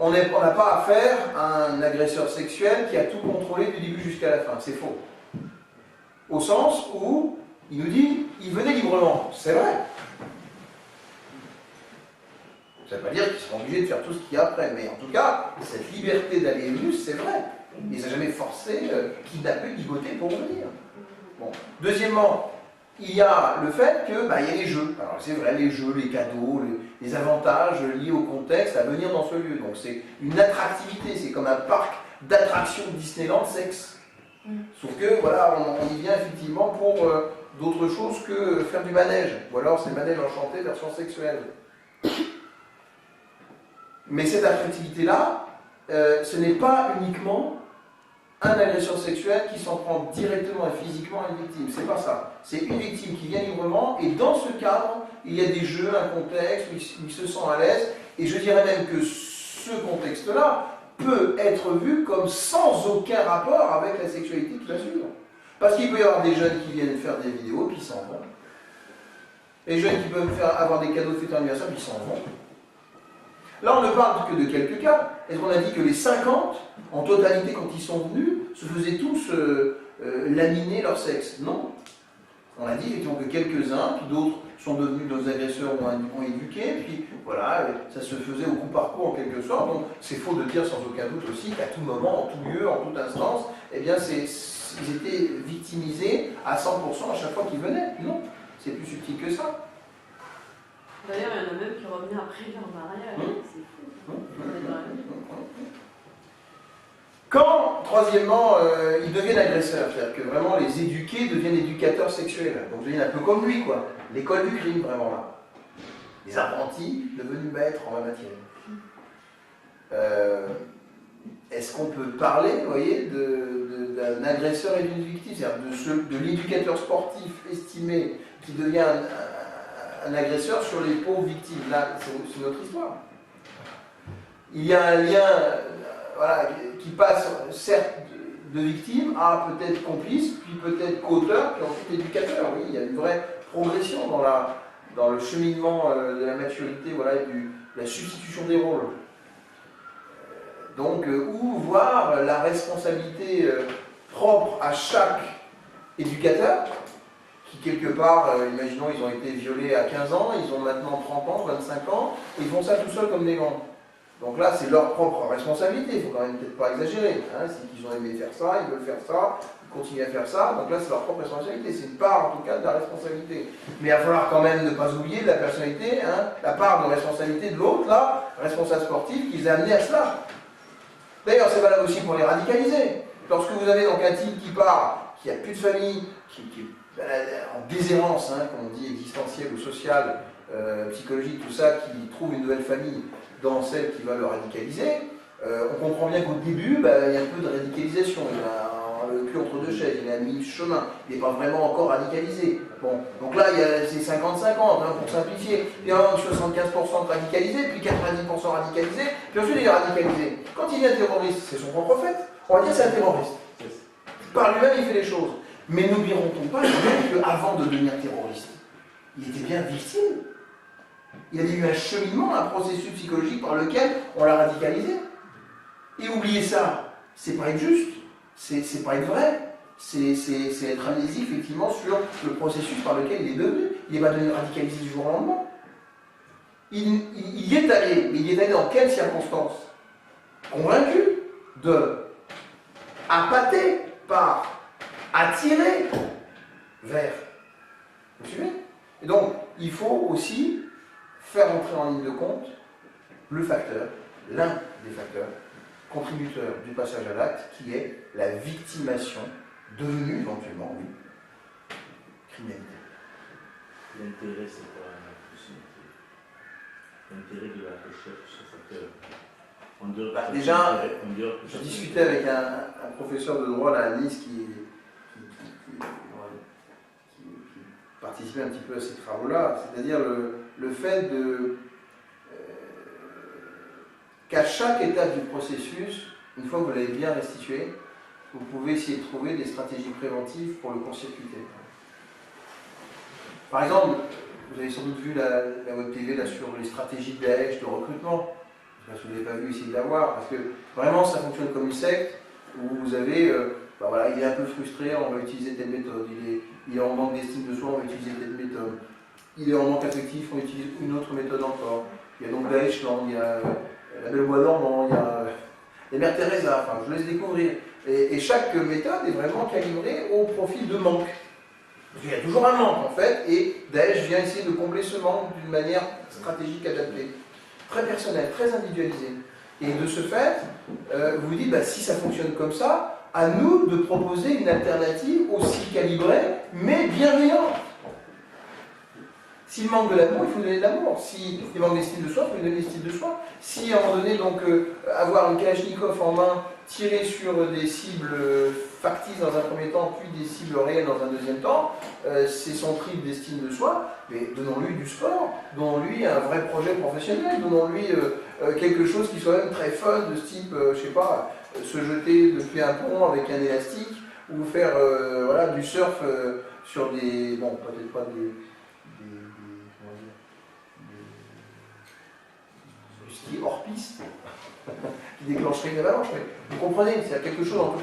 on n'a pas affaire à un agresseur sexuel qui a tout contrôlé du début jusqu'à la fin. C'est faux. Au sens où il nous dit, il venait librement. C'est vrai. Ça ne veut pas dire qu'ils seront obligés de faire tout ce qu'il y a après, mais en tout cas, cette liberté d'aller et venir, c'est vrai. Il ne les a jamais forcés, kidnappés, ligotés pour venir. Bon. Deuxièmement, il y a le fait qu'il y a les jeux. Alors c'est vrai, les jeux, les cadeaux, les avantages liés au contexte à venir dans ce lieu. Donc c'est une attractivité, c'est comme un parc d'attractions Disneyland sexe. Sauf que, voilà, on y vient effectivement pour d'autres choses que faire du manège. Ou alors c'est manège enchanté version sexuelle. Mais cette attractivité-là, ce n'est pas uniquement un agresseur sexuel qui s'en prend directement et physiquement à une victime. C'est pas ça. C'est une victime qui vient librement, et dans ce cadre, il y a des jeux, un contexte où il se sent à l'aise, et je dirais même que ce contexte-là peut être vu comme sans aucun rapport avec la sexualité qui va suivre. Parce qu'il peut y avoir des jeunes qui viennent faire des vidéos, puis ils s'en vont. Les jeunes qui peuvent avoir des cadeaux de fête d'anniversaire, puis ils s'en vont. Là, on ne parle que de quelques cas. Est-ce qu'on a dit que les 50, en totalité, quand ils sont venus, se faisaient tous laminer leur sexe? Non. On a dit effectivement que quelques-uns, puis d'autres sont devenus nos agresseurs, ont éduqué, puis voilà, ça se faisait au coup par coup en quelque sorte. Donc c'est faux de dire sans aucun doute aussi qu'à tout moment, en tout lieu, en toute instance, eh bien ils étaient victimisés à 100% à chaque fois qu'ils venaient. Non, c'est plus subtil que ça. D'ailleurs, il y en a même qui revenaient après leur mariage. C'est fou. Quand, troisièmement, ils deviennent agresseurs, c'est-à-dire que vraiment les éduqués deviennent éducateurs sexuels, donc deviennent un peu comme lui, quoi. L'école du crime, vraiment là. Les apprentis devenus maîtres en la matière. Est-ce qu'on peut parler, vous voyez, d'un agresseur et d'une victime, c'est-à-dire de l'éducateur sportif estimé qui devient un agresseur sur les pauvres victimes? Là, c'est notre histoire. Il y a un lien voilà, qui passe, certes, de victime à peut-être complice, puis peut-être qu'auteur, puis ensuite éducateur. Oui, il y a une vraie progression dans le cheminement de la maturité, voilà, et de la substitution des rôles. Donc, où voir la responsabilité propre à chaque éducateur, qui quelque part, imaginons, ils ont été violés à 15 ans, ils ont maintenant 30 ans, 25 ans, et ils font ça tout seuls comme des grands. Donc là, c'est leur propre responsabilité, il ne faut quand même peut-être pas exagérer. Hein. C'est qu'ils ont aimé faire ça, ils veulent faire ça, ils continuent à faire ça, donc là, c'est leur propre responsabilité. C'est une part, en tout cas, de la responsabilité. Mais il va falloir quand même ne pas oublier de la personnalité, hein, la part de responsabilité de l'autre, là, responsable sportif, qui les a amenés à cela. D'ailleurs, c'est valable aussi pour les radicaliser. Lorsque vous avez donc un type qui part, qui n'a plus de famille, qui est en déshérence, hein, comme on dit, existentielle ou sociale, psychologique, tout ça, qui trouve une nouvelle famille dans celle qui va le radicaliser, on comprend bien qu'au début, il y a un peu de radicalisation. Il a le cul entre deux chaises, il a mis chemin, il n'est pas vraiment encore radicalisé. Bon, donc là, c'est 50-50, hein, pour simplifier. Il y a 75% de radicalisés, puis 90% radicalisés, puis ensuite il est radicalisé. Quand il devient terroriste, c'est son propre fait. On va dire que c'est un terroriste. Par lui-même, il fait les choses. Mais n'oublierons-nous pas qu'avant de devenir terroriste, il était bien victime. Il y a eu un cheminement, un processus psychologique par lequel on l'a radicalisé. Et oublier ça, c'est pas être juste, c'est pas être vrai, c'est être amnésique effectivement sur le processus par lequel il est devenu. Il n'est pas devenu radicalisé du jour au lendemain. Il y est allé, mais il y est allé dans quelles circonstances? Convaincu appâté par, attiré vers. Vous suivez? Et donc, il faut aussi faire entrer en ligne de compte le facteur, l'un des facteurs contributeurs du passage à l'acte, qui est la victimation devenue éventuellement, oui, criminalité. L'intérêt, c'est quoi la possibilité? L'intérêt de la recherche sur ce facteur. Déjà, je discutais avec un professeur de droit là, à Nice qui participait un petit peu à ces travaux-là, c'est-à-dire le fait qu'à chaque étape du processus, une fois que vous l'avez bien restitué, vous pouvez essayer de trouver des stratégies préventives pour le court-circuiter. Par exemple, vous avez sans doute vu la web TV là, sur les stratégies belges de recrutement. sais pas si vous n'avez pas vu, essayez de la voir, parce que vraiment ça fonctionne comme une secte, où vous avez, bah voilà, il est un peu frustré, on va utiliser telle méthode, il est en manque d'estime de soi, on va utiliser telle méthode, il est en manque affectif, on utilise une autre méthode encore. Il y a donc Daesh-Land, il y a la Belle au Bois dormant, il y a les Mères Teresa, enfin je vous laisse découvrir. Et chaque méthode est vraiment calibrée au profil de manque. Il y a toujours un manque en fait, et Daesh vient essayer de combler ce manque d'une manière stratégique adaptée. Très personnelle, très individualisée. Et de ce fait, vous vous dites, bah, si ça fonctionne comme ça, à nous de proposer une alternative aussi calibrée, mais bienveillante. S'il manque de l'amour, il faut donner de l'amour. S'il manque d'estime de soi, il faut lui donner l'estime de soi. Si à un moment donné, donc, avoir une Kalachnikov en main, tirer sur des cibles factices dans un premier temps, puis des cibles réelles dans un deuxième temps, c'est son trip d'estime de soi, mais donnons-lui du sport, donnons-lui un vrai projet professionnel, donnons-lui quelque chose qui soit même très fun, de ce type, je sais pas, se jeter depuis un pont avec un élastique, ou faire voilà, du surf sur des... bon, peut-être pas du ski hors piste, qui déclencherait une avalanche, mais vous comprenez, c'est quelque chose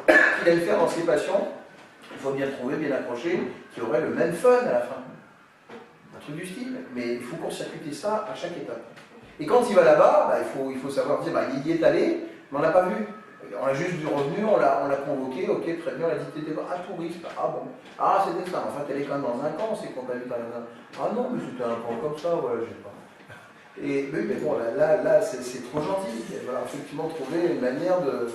qu'il aime faire dans ses passions, il faut bien trouver, bien accrocher, qui aurait le même fun à la fin. Un truc du style, mais il faut court-circuiter ça à chaque étape. Et quand il va là-bas, bah, il faut savoir dire, bah, il y est allé, mais on ne l'a pas vu. On a juste du revenu, on l'a convoqué, ok, très bien, on a dit que t'étais un touriste, ah bon, ah c'était ça, en fait elle est quand même dans un camp, c'est qu'on t'a vu dans un... Ah non, mais c'était un camp comme ça, ouais, je sais pas. Et oui, mais bon, là c'est trop gentil. Il va effectivement trouver une manière de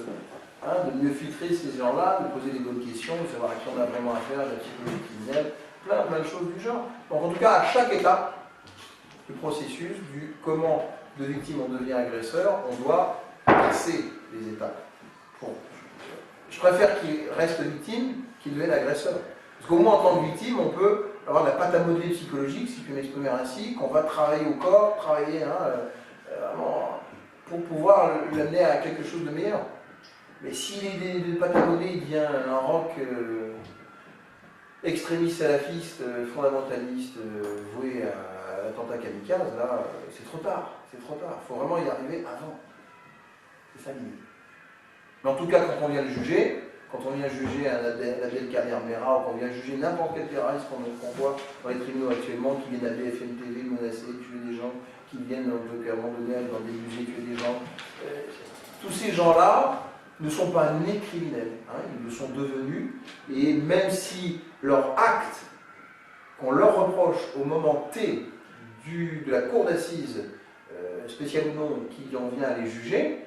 mieux filtrer ces gens-là, de poser des bonnes questions, de savoir à qui on a vraiment affaire, la psychologie criminelle, plein de choses du genre. Donc en tout cas, à chaque étape du processus, du comment de victime on devient agresseur, on doit passer les étapes. Bon. Je préfère qu'il reste victime qu'il devienne agresseur. Parce qu'au moins en tant que victime, on peut avoir de la pâte à modeler psychologique, si je peux m'exprimer ainsi, qu'on va travailler au corps, travailler vraiment pour pouvoir l'amener à quelque chose de meilleur. Mais s'il est de pâte à modeler, il devient un rock extrémiste salafiste, fondamentaliste, voué à l'attentat kamikaze, là, c'est trop tard. C'est trop tard. Il faut vraiment y arriver avant. C'est ça l'idée. Mais en tout cas, quand on vient le juger, quand on vient juger un Abdelkader Mera, ou qu'on vient juger n'importe quel terroriste qu'on voit dans les tribunaux actuellement, qui viennent à BFM TV menacer, tuer des gens, qui viennent donc, à un moment donné dans des musées tuer des gens, tous ces gens-là ne sont pas nés criminels, hein, ils le sont devenus, et même si leur acte qu'on leur reproche au moment T de la cour d'assises, spéciale ou non, qui en vient à les juger,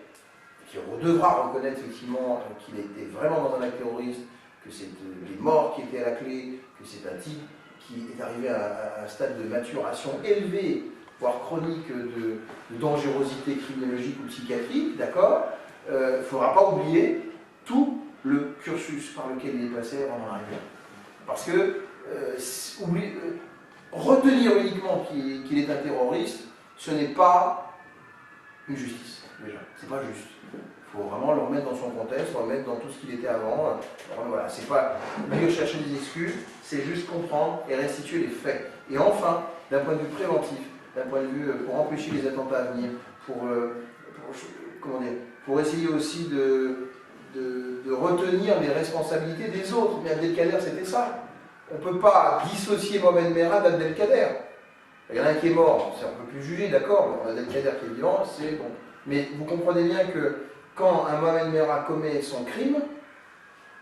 qui devra reconnaître effectivement qu'il était vraiment dans un acte terroriste, que c'est des morts qui étaient à la clé, que c'est un type qui est arrivé à un stade de maturation élevé, voire chronique de dangerosité criminologique ou psychiatrique, d'accord, il ne faudra pas oublier tout le cursus par lequel il est passé avant d'en arriver. Parce que retenir uniquement qu'il est un terroriste, ce n'est pas une justice, déjà, c'est pas juste. Il faut vraiment le remettre dans son contexte, le remettre dans tout ce qu'il était avant. Voilà, c'est pas mieux chercher des excuses, c'est juste comprendre et restituer les faits. Et enfin, d'un point de vue préventif, d'un point de vue pour empêcher les attentats à venir, pour essayer aussi de retenir les responsabilités des autres. Mais Abdelkader, c'était ça. On ne peut pas dissocier Mohamed Merah d'Abdelkader. Il y en a un qui est mort, on ne peut plus juger, d'accord, Abdelkader qui est vivant, c'est bon. Mais vous comprenez bien que quand un Mohamed Merah commet son crime,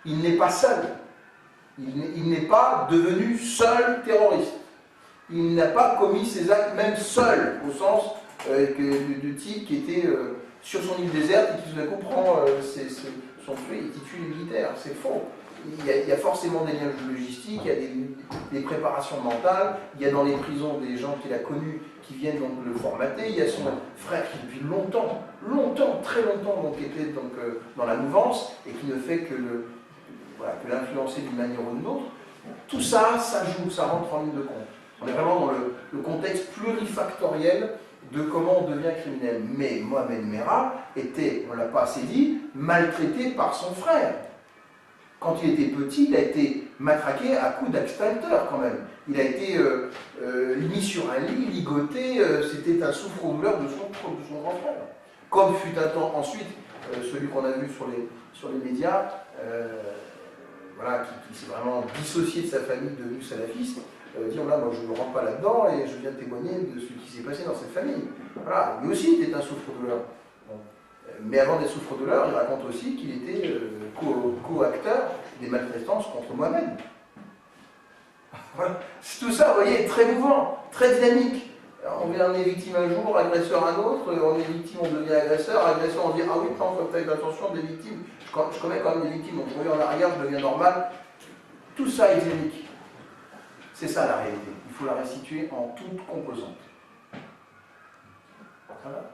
il n'est pas seul. Il n'est pas devenu seul terroriste. Il n'a pas commis ses actes même seul, au sens de type qui était sur son île déserte et qui tout d'un coup prend son feu et qui tue les militaires. C'est faux. Il y a forcément des liens logistiques, il y a des préparations mentales, il y a dans les prisons des gens qu'il a connus qui viennent donc le formater, il y a son frère qui depuis longtemps, très longtemps donc, était donc, dans la mouvance et qui ne fait que l'influencer d'une manière ou d'une autre. Tout ça, ça joue, ça rentre en ligne de compte. On est vraiment dans le contexte plurifactoriel de comment on devient criminel. Mais Mohamed Merah était, on ne l'a pas assez dit, maltraité par son frère. Quand il était petit, il a été matraqué à coups d'extincteur quand même. Il a été mis sur un lit, ligoté, c'était un souffre-douleur de son grand frère. Comme fut un temps ensuite, celui qu'on a vu sur les médias, voilà, qui s'est vraiment dissocié de sa famille, devenu salafiste, dire là, moi je ne rentre pas là-dedans et je viens témoigner de ce qui s'est passé dans cette famille. Voilà, lui aussi était un souffre-douleur. Bon. Mais avant d'être souffre-douleur, il raconte aussi qu'il était co-acteur des maltraitances contre Mohamed. Voilà. Tout ça, vous voyez, très mouvant, très dynamique. On est victime un jour, agresseur un autre, on est victime, on devient agresseur, agresseur, on dit ah oui, non, faut faire attention, des victimes, je connais quand même des victimes, on revient en arrière, je deviens normal. Tout ça est dynamique. C'est ça la réalité. Il faut la restituer en toute composante. Voilà.